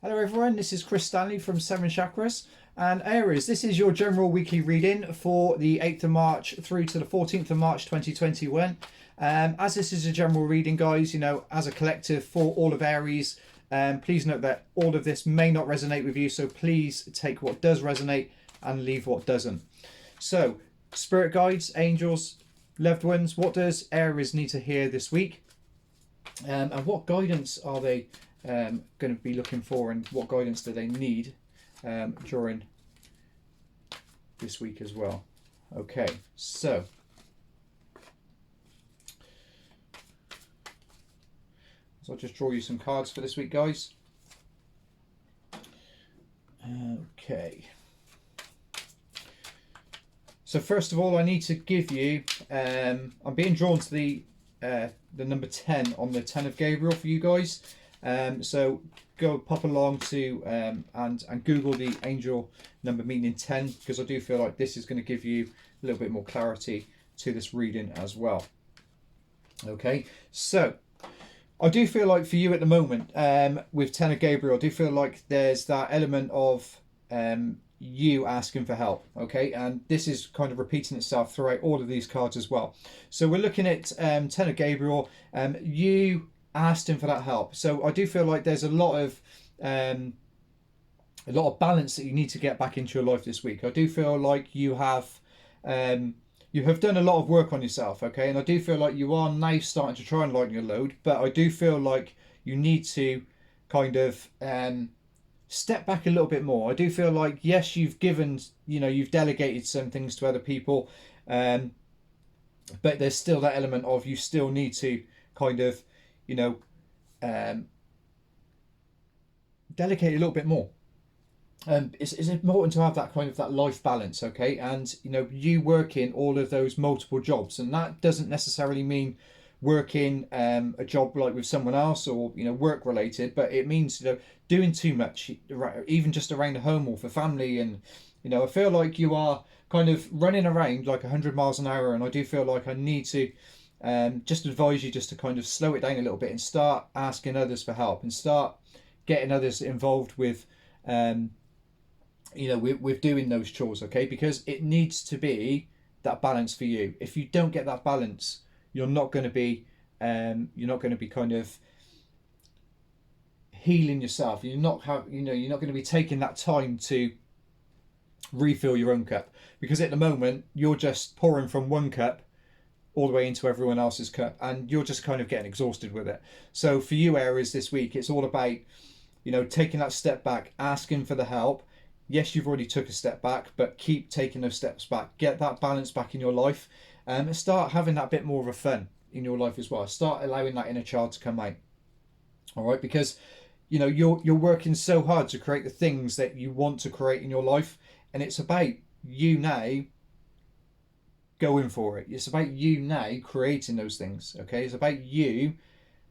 Hello everyone, this is Chris Stanley from 7 Chakras and Aries. This is your general weekly reading for the 8th of March through to the 14th of March 2021. As this is a general reading, guys, as a collective for all of Aries, please note that all of this may not resonate with you, so please take what does resonate and leave what doesn't. So, spirit guides, angels, loved ones, what does Aries need to hear this week? And what guidance are they going to be looking for, and what guidance do they need during this week as well? Okay, so I'll just draw you some cards for this week, guys. Okay, so first of all, I need to give you I'm being drawn to the number 10 on the 10 of Gabriel for you guys. So go pop along to and Google the angel number meaning 10, because I do feel like this is going to give you a little bit more clarity to this reading as well. Okay, so I do feel like for you at the moment, with 10 of Gabriel, I do feel like there's that element of you asking for help. Okay, and this is kind of repeating itself throughout all of these cards as well. So we're looking at 10 of Gabriel, you asked him for that help. So I do feel like there's a lot of balance that you need to get back into your life this week. I do feel like you have done a lot of work on yourself, okay, and I do feel like you are now starting to try and lighten your load, but I do feel like you need to kind of step back a little bit more. I do feel like, yes, you've given, you've delegated some things to other people, but there's still that element of you still need to kind of delegate a little bit more. It's important to have that kind of that life balance, okay, and you working all of those multiple jobs, and that doesn't necessarily mean working a job like with someone else or work related, but it means doing too much, even just around the home or for family. And I feel like you are kind of running around like 100 miles an hour, and I do feel like I need to just advise you just to kind of slow it down a little bit and start asking others for help, and start getting others involved with with doing those chores, okay, because it needs to be that balance for you. If you don't get that balance, you're not going to be kind of healing yourself. You're not going to be taking that time to refill your own cup, because at the moment you're just pouring from one cup all the way into everyone else's cup, and you're just kind of getting exhausted with it. So for you, Aries, this week, it's all about taking that step back, asking for the help. Yes, you've already took a step back, but keep taking those steps back. Get that balance back in your life, and start having that bit more of a fun in your life as well. Start allowing that inner child to come out. All right, because you're working so hard to create the things that you want to create in your life, and it's about you now going for it. It's about you now creating those things. Okay, it's about you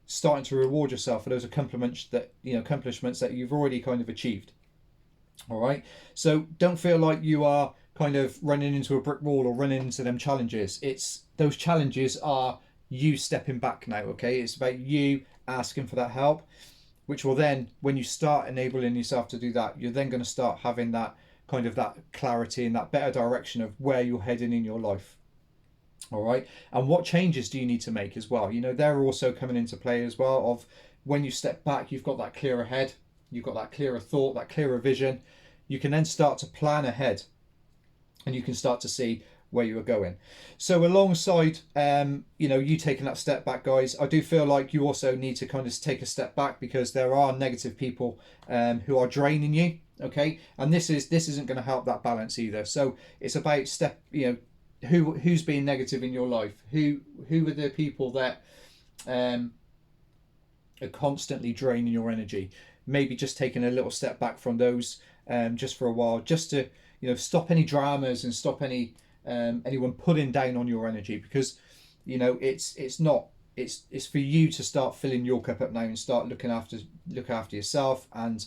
starting to reward yourself for those accomplishments that you've already kind of achieved. All right, so don't feel like you are kind of running into a brick wall or running into them challenges. It's those challenges are you stepping back now. Okay, it's about you asking for that help, which will then, when you start enabling yourself to do that, you're then going to start having that kind of that clarity and that better direction of where you're heading in your life. All right, and what changes do you need to make as well? They're also coming into play as well, of when you step back, you've got that clearer head, you've got that clearer thought, that clearer vision. You can then start to plan ahead, and you can start to see where you are going. So alongside you taking that step back, guys, I do feel like you also need to kind of take a step back, because there are negative people who are draining you, okay, and this isn't going to help that balance either. So it's about who's being negative in your life, who are the people that are constantly draining your energy. Maybe just taking a little step back from those just for a while, just to stop any dramas and stop anyone putting down on your energy, because it's for you to start filling your cup up now and start look after yourself, and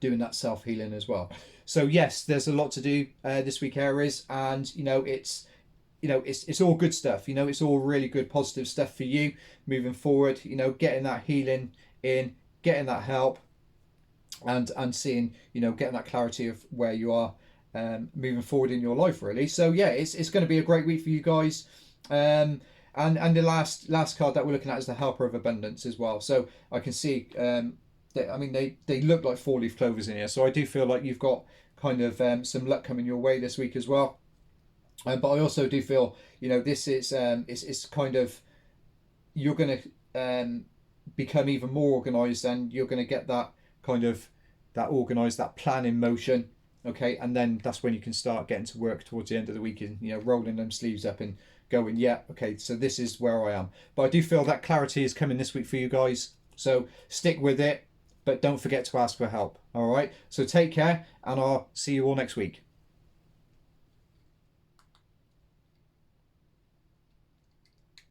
doing that self-healing as well. So yes, there's a lot to do this week, Aries, and it's all good stuff. It's all really good positive stuff for you moving forward. Getting that healing in, getting that help, and seeing, getting that clarity of where you are moving forward in your life, really. So yeah, it's going to be a great week for you guys. And the last card that we're looking at is the Helper of Abundance as well. So I can see, they look like 4-leaf clovers in here. So I do feel like you've got kind of some luck coming your way this week as well. But I also do feel, this is it's kind of, you're going to become even more organised, and you're going to get that kind of that organised, that plan in motion. Okay, and then that's when you can start getting to work towards the end of the week and rolling them sleeves up and going, yeah, okay, so this is where I am. But I do feel that clarity is coming this week for you guys. So stick with it, but don't forget to ask for help. All right. So take care, and I'll see you all next week.